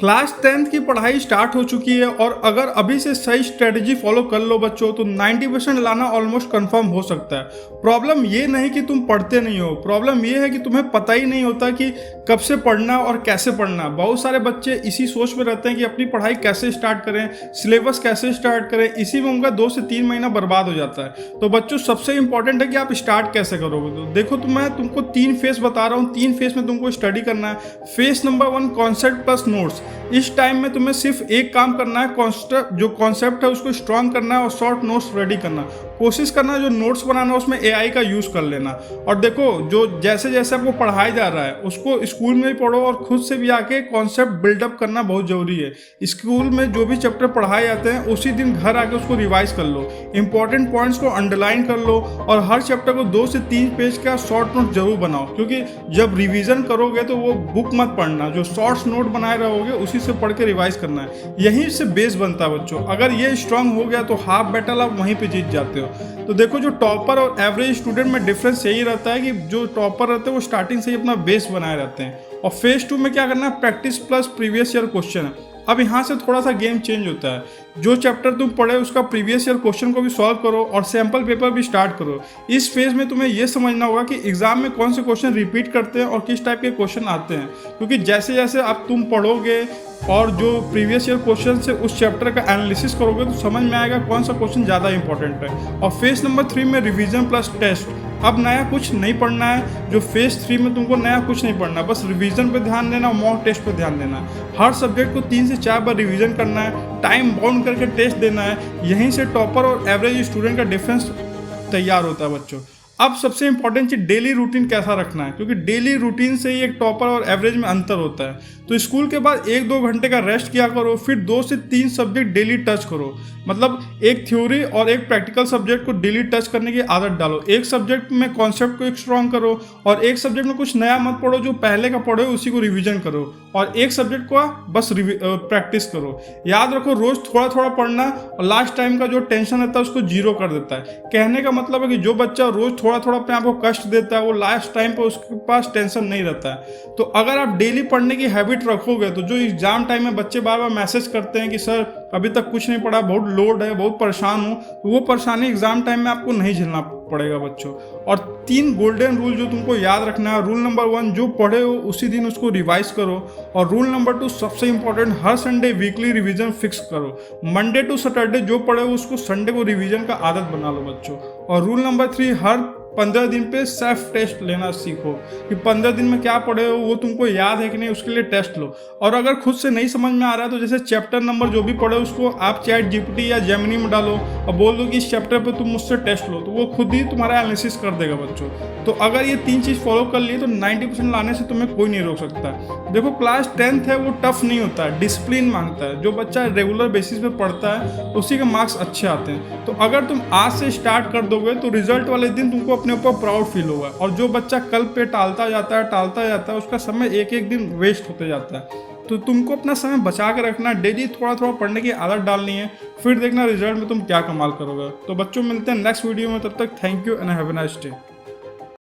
Class 10th की पढ़ाई start हो चुकी है और अगर अभी से सही स्ट्रेटजी फॉलो कर लो बच्चों तो 90% लाना ऑलमोस्ट कंफर्म हो सकता है। प्रॉब्लम ये नहीं कि तुम पढ़ते नहीं हो, प्रॉब्लम ये है कि तुम्हें पता ही नहीं होता कि कब से पढ़ना और कैसे पढ़ना। बहुत सारे बच्चे इसी सोच में रहते हैं कि अपनी पढ़ाई कैसे स्टार्ट करें, सिलेबस कैसे स्टार्ट करें, इसी में उनका 2 से 3 महीना बर्बाद हो जाता है। तो बच्चों सबसे इंपॉर्टेंट है कि आप स्टार्ट कैसे करोगे। तो देखो तो मैं तुमको 3 फेस बता रहा हूँ, 3 फेस में तुमको स्टडी करना है। Face number 1 concept plus notes. इस टाइम में तुम्हें सिर्फ एक काम करना है, जो कॉन्सेप्ट है उसको स्ट्रॉन्ग करना है और शॉर्ट नोट्स रेडी करना। कोशिश करना जो नोट्स बनाना उसमें एआई का यूज़ कर लेना। और देखो जो जैसे जैसे आपको पढ़ाया जा रहा है उसको स्कूल में भी पढ़ो और खुद से भी आके कॉन्सेप्ट बिल्डअप करना बहुत ज़रूरी है। स्कूल में जो भी चैप्टर पढ़ाए जाते हैं उसी दिन घर आके उसको रिवाइज कर लो, इंपॉर्टेंट पॉइंट्स को अंडरलाइन कर लो और हर चैप्टर को 2 से 3 पेज का शॉर्ट नोट जरूर बनाओ, क्योंकि जब रिवीजन करोगे तो वो बुक मत पढ़ना, जो शॉर्ट्स नोट बनाए रहोगे उसी से पढ़ के रिवाइज करना है। यहीं से बेस बनता है बच्चों। अगर ये स्ट्रांग हो गया तो हाफ बैटल आप वहीं पे जीत जाते हो। तो देखो जो टॉपर और एवरेज स्टूडेंट में डिफरेंस यही रहता है कि जो टॉपर रहते हैं वो स्टार्टिंग से ही अपना बेस बनाए रहते हैं। और फेज 2 में क्या करना है, practice plus previous year question है। अब यहाँ से थोड़ा सा गेम चेंज होता है। जो चैप्टर तुम पढ़े उसका प्रीवियस ईयर क्वेश्चन को भी सॉल्व करो और सैम्पल पेपर भी स्टार्ट करो। इस फेज में तुम्हें यह समझना होगा कि एग्जाम में कौन से क्वेश्चन रिपीट करते हैं और किस टाइप के क्वेश्चन आते हैं, क्योंकि जैसे जैसे आप तुम पढ़ोगे और जो प्रीवियस ईयर क्वेश्चन से उस चैप्टर का एनालिसिस करोगे तो समझ में आएगा कौन सा क्वेश्चन ज़्यादा इंपॉर्टेंट है। और फेज नंबर 3 में रिवीजन प्लस टेस्ट। अब नया कुछ नहीं पढ़ना है, जो फेज 3 में तुमको नया कुछ नहीं पढ़ना, बस रिवीजन पे ध्यान देना और मॉक टेस्ट पे ध्यान देना। हर सब्जेक्ट को 3 से 4 बार रिवीजन करना है, टाइम बाउंड करके टेस्ट देना है। यहीं से टॉपर और एवरेज स्टूडेंट का डिफरेंस तैयार होता है बच्चों। अब सबसे इंपॉर्टेंट चीज डेली रूटीन कैसा रखना है, क्योंकि डेली रूटीन से ही एक टॉपर और एवरेज में अंतर होता है। तो स्कूल के बाद 1-2 घंटे का रेस्ट किया करो, फिर 2 से 3 सब्जेक्ट डेली टच करो। मतलब एक थ्योरी और एक प्रैक्टिकल सब्जेक्ट को डेली टच करने की आदत डालो। एक सब्जेक्ट में कॉन्सेप्ट को एक स्ट्रॉन्ग करो और एक सब्जेक्ट में कुछ नया मत पढ़ो, जो पहले का पढ़ो उसी को रिवीजन करो और एक सब्जेक्ट को बस प्रैक्टिस करो। याद रखो रोज थोड़ा थोड़ा पढ़ना और लास्ट टाइम का जो टेंशन रहता है उसको जीरो कर देता है। कहने का मतलब है कि जो बच्चा रोज थोड़ा थोड़ा अपने आप को कष्ट देता है वो लास्ट टाइम पर उसके पास टेंशन नहीं रहता है। तो अगर आप डेली पढ़ने की हैबिट रखोगे तो जो एग्जाम टाइम में बच्चे बार बार मैसेज करते हैं कि सर अभी तक कुछ नहीं पढ़ा, बहुत लोड है, बहुत परेशान हूँ, तो वो परेशानी एग्जाम टाइम में आपको नहीं झेलना पड़ेगा बच्चों। और 3 गोल्डन रूल जो तुमको याद रखना है। रूल नंबर 1 जो पढ़े हो उसी दिन उसको रिवाइज करो। और रूल नंबर 2 सबसे इंपॉर्टेंट, हर संडे वीकली रिवीजन फिक्स करो। मंडे टू सैटरडे जो पढ़े हो उसको संडे को रिवीजन का आदत बना लो बच्चों। और रूल नंबर 3 हर 15 दिन पे सेल्फ टेस्ट लेना सीखो कि 15 दिन में क्या पढ़े हो वो तुमको याद है कि नहीं, उसके लिए टेस्ट लो। और अगर खुद से नहीं समझ में आ रहा है तो जैसे चैप्टर नंबर जो भी पढ़े उसको आप चैट जीपीटी या जेमिनी में डालो और बोल दो कि इस चैप्टर पे तुम मुझसे टेस्ट लो, तो वो खुद ही तुम्हारा एनालिसिस कर देगा बच्चों। तो अगर ये 3 चीज़ फॉलो कर लिए तो 90% लाने से तुम्हें कोई नहीं रोक सकता। देखो क्लास 10th है वो टफ नहीं होता है, डिसिप्लिन मांगता है। जो बच्चा रेगुलर बेसिस पे पढ़ता है उसी के मार्क्स अच्छे आते हैं। तो अगर तुम आज से स्टार्ट कर दोगे तो रिजल्ट वाले दिन तुमको अपने ऊपर प्राउड फील होगा। और जो बच्चा कल पे टालता जाता है उसका समय एक एक दिन वेस्ट होते जाता है। तो तुमको अपना समय बचा के रखना, डेली थोड़ा थोड़ा पढ़ने की आदत डालनी है, फिर देखना रिजल्ट में तुम क्या कमाल करोगे। तो बच्चों मिलते हैं नेक्स्ट वीडियो में, तब तक thank you and have a nice day.